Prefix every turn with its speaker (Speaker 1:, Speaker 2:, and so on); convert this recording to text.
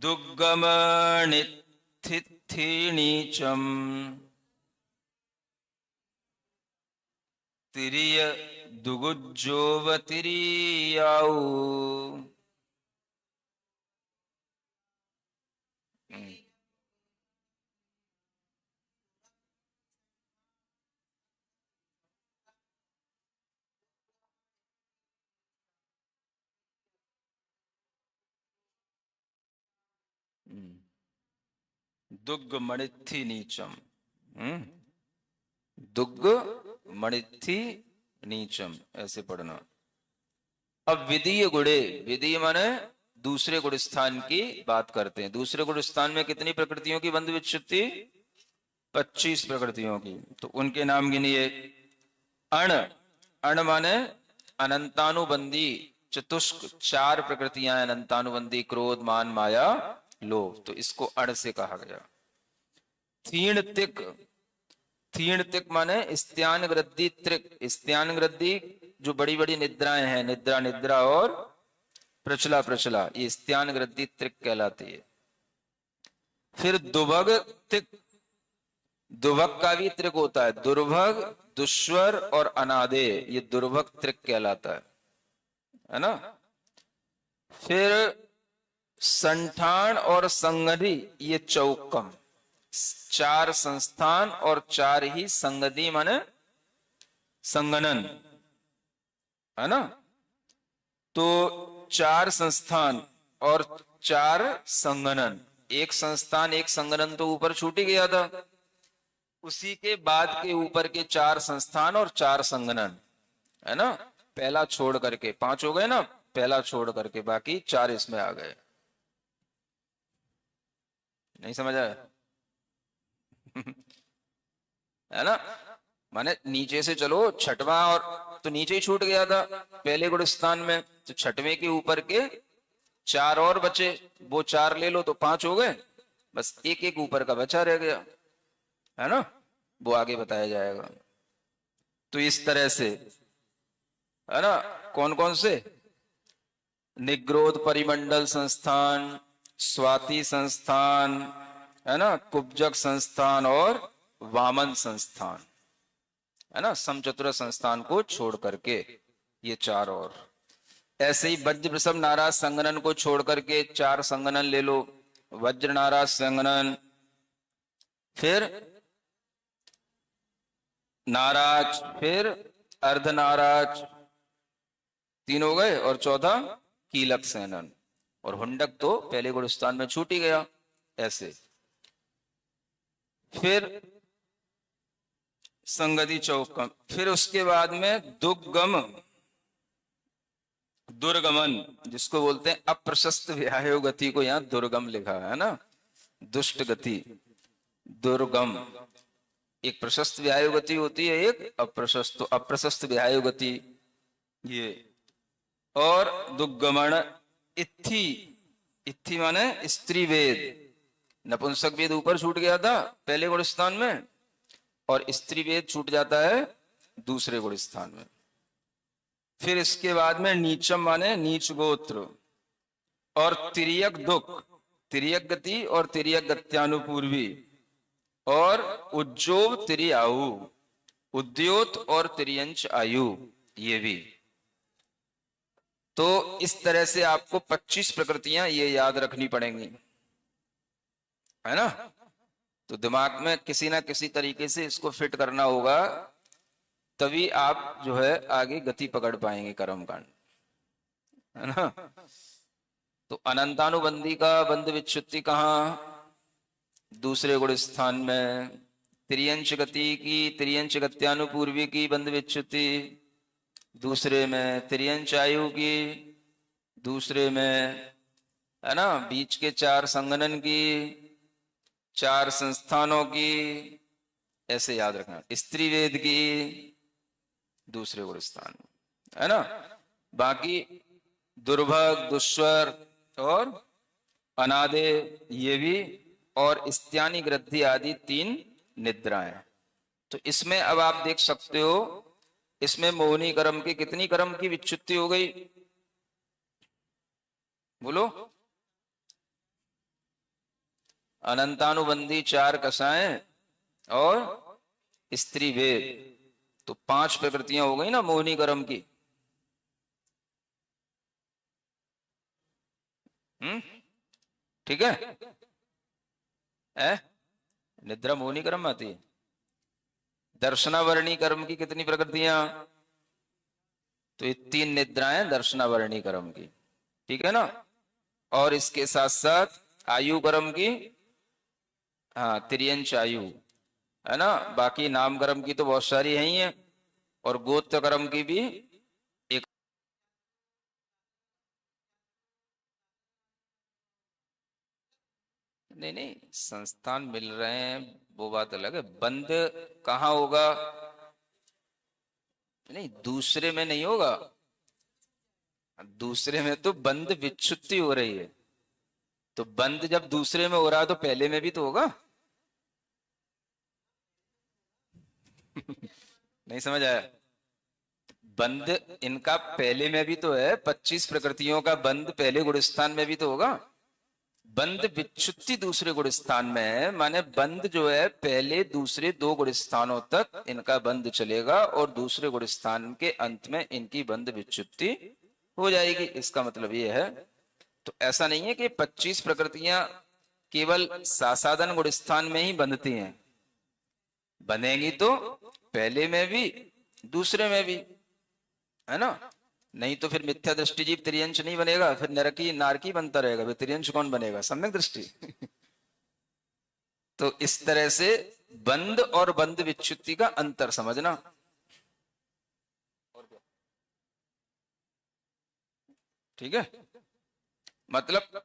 Speaker 1: दुग्गमणित्थिनीचम तिरिय दुगुज्जोवतिरियाऊ। दुग्ग मणिथि नीचम। दुग्ग मणिथि नीचम ऐसे पढ़ना। अब विधीय गुणे, विधीय माने दूसरे गुण स्थान की बात करते हैं। दूसरे गुण स्थान में कितनी प्रकृतियों की बंध विच्छुत्ति? 25 प्रकृतियों की। तो उनके नाम गिनिए। अण, अण माने अनंतानुबंधी चतुष्क, 4 प्रकृतियां अनंतानुबंधी, क्रोध मान माया लोभ, तो इसको अण से कहा गया। थीण तिक, थीण तिक माने स्त्यान वृद्धि त्रिक, स्त्यान वृद्धि जो बड़ी बड़ी निद्राएं हैं, निद्रा निद्रा और प्रचला प्रचला, ये स्त्यान वृद्धि त्रिक कहलाती है। फिर दुभग तिक, दुभग का भी त्रिक होता है, दुर्भग, दुश्वर और अनादे, ये दुर्भग त्रिक कहलाता है ना। फिर संठान और संगति, ये चौकम, 4 संस्थान और 4 ही संगति माने संगनन, है ना। तो 4 संस्थान और 4 संगनन, एक संस्थान एक संगनन तो ऊपर छूट ही गया था, उसी के बाद के ऊपर के 4 संस्थान और 4 संगनन, है ना। पहला छोड़ करके 5 हो गए ना, पहला छोड़ करके बाकी 4 इसमें आ गए। नहीं समझ आया? है ना। माने नीचे से चलो, छठवां और तो नीचे ही छूट गया था पहले गुण स्थान में, तो छठवें के ऊपर के 4 और बचे, वो 4 ले लो तो 5 हो गए, बस एक एक ऊपर का बचा रह गया, है ना। वो आगे बताया जाएगा। तो इस तरह से, है ना, कौन कौन से? निग्रोध परिमंडल संस्थान, स्वाति संस्थान, है ना, कुब्जक संस्थान और वामन संस्थान, है ना, समचतुर संस्थान को छोड़ करके ये 4 और। ऐसे ही वज्र वृषभ नाराज संगनन को छोड़ करके 4 संगनन ले लो, वज्र नाराज संगनन, फिर नाराज, फिर अर्ध नाराज, 3 हो गए, और चौथा कीलक सेनन, और हुंडक तो पहले गुण स्थान में छूट ही गया। ऐसे फिर संगति चौकम, फिर उसके बाद में दुर्गम, दुर्गमन जिसको बोलते हैं अप्रशस्त व्यायोग गति को यहां दुर्गम लिखा है ना, दुष्ट गति, दुर्गम। एक प्रशस्त व्यायोग गति होती है, एक अप्रशस्त, तो अप्रशस्त व्यायोग गति ये। और दुर्गमन इत्थि, इत्थि माने स्त्री वेद, नपुंसक वेद ऊपर छूट गया था पहले गुण स्थान में, और स्त्री वेद छूट जाता है दूसरे गुण स्थान में। फिर इसके बाद में नीचम माने नीच गोत्र, और तिर्यक दुख, तिर्यक गति और तिर्यक गत्यानुपूर्वी, और उज्जोव तिरियाऊ, उद्योत और तिर्यंच आयु, ये भी। तो इस तरह से आपको 25 प्रकृतियां ये याद रखनी पड़ेंगी, है ना। तो दिमाग में किसी ना किसी तरीके से इसको फिट करना होगा, तभी आप जो है आगे गति पकड़ पाएंगे कर्म कांड, है ना। तो अनंतानुबंधी का बंध विच्छुत्ति कहाँ? दूसरे गुण स्थान में। त्रियंच गति की, त्रियंच गत्यानुपूर्वी की बंध विच्छुत्ति दूसरे में, त्रियंच आयु की दूसरे में, है ना। बीच के 4 संगनन की, 4 संस्थानों की, ऐसे याद रखना। स्त्री वेद की दूसरे गुण स्थान में, है ना। बाकी दुर्भग, दुश्वर और अनादे, ये भी, और स्त्यानी वृद्धि आदि 3 निद्राएं। तो इसमें अब आप देख सकते हो इसमें मोहिनी कर्म की कितनी कर्म की विच्युति हो गई? बोलो। अनंतानुबंधी 4 कसाएं और स्त्री भेद, तो 5 प्रकृतियां हो गई ना मोहिनी कर्म की। ठीक है। है? निद्रा मोहिनी कर्म आती है। दर्शनावरणी कर्म की कितनी प्रकृतियां? तो ये 3 निद्राएं दर्शनावरणी कर्म की। ठीक है ना। और इसके साथ साथ आयु कर्म की, हाँ, त्रियंच आयु, है ना। बाकी नाम कर्म की तो बहुत सारी है ही है, और गोत्र कर्म की भी एक। नहीं नहीं, संस्थान मिल रहे हैं वो बात अलग है, बंद कहाँ होगा? नहीं, दूसरे में नहीं होगा। दूसरे में तो बंद विच्छुत्ति हो रही है, तो बंद जब दूसरे में हो रहा है तो पहले में भी तो होगा। नहीं समझ आया? बंद इनका पहले में भी तो है, 25 प्रकृतियों का बंद पहले गुण स्थान में भी तो होगा। बंद विच्छुत्ति दूसरे गुण स्थान में है, माने बंद जो है पहले दूसरे 2 गुण स्थानों तक इनका बंद चलेगा, और दूसरे गुण स्थान के अंत में इनकी बंद विच्छुत्ति हो जाएगी। इसका मतलब ये है। तो ऐसा नहीं है कि 25 प्रकृतियां केवल सासादन गुण स्थान में ही बंधती हैं, बनेंगी तो पहले में भी दूसरे में भी, है ना। नहीं तो फिर मिथ्या दृष्टि जीव त्रियंश नहीं बनेगा, फिर नरकी नारकी बनता रहेगा, फिर त्रियंश कौन बनेगा? सम्यक दृष्टि। तो इस तरह से बंद और बंद विच्छुत्ति का अंतर समझना। ठीक है। मतलब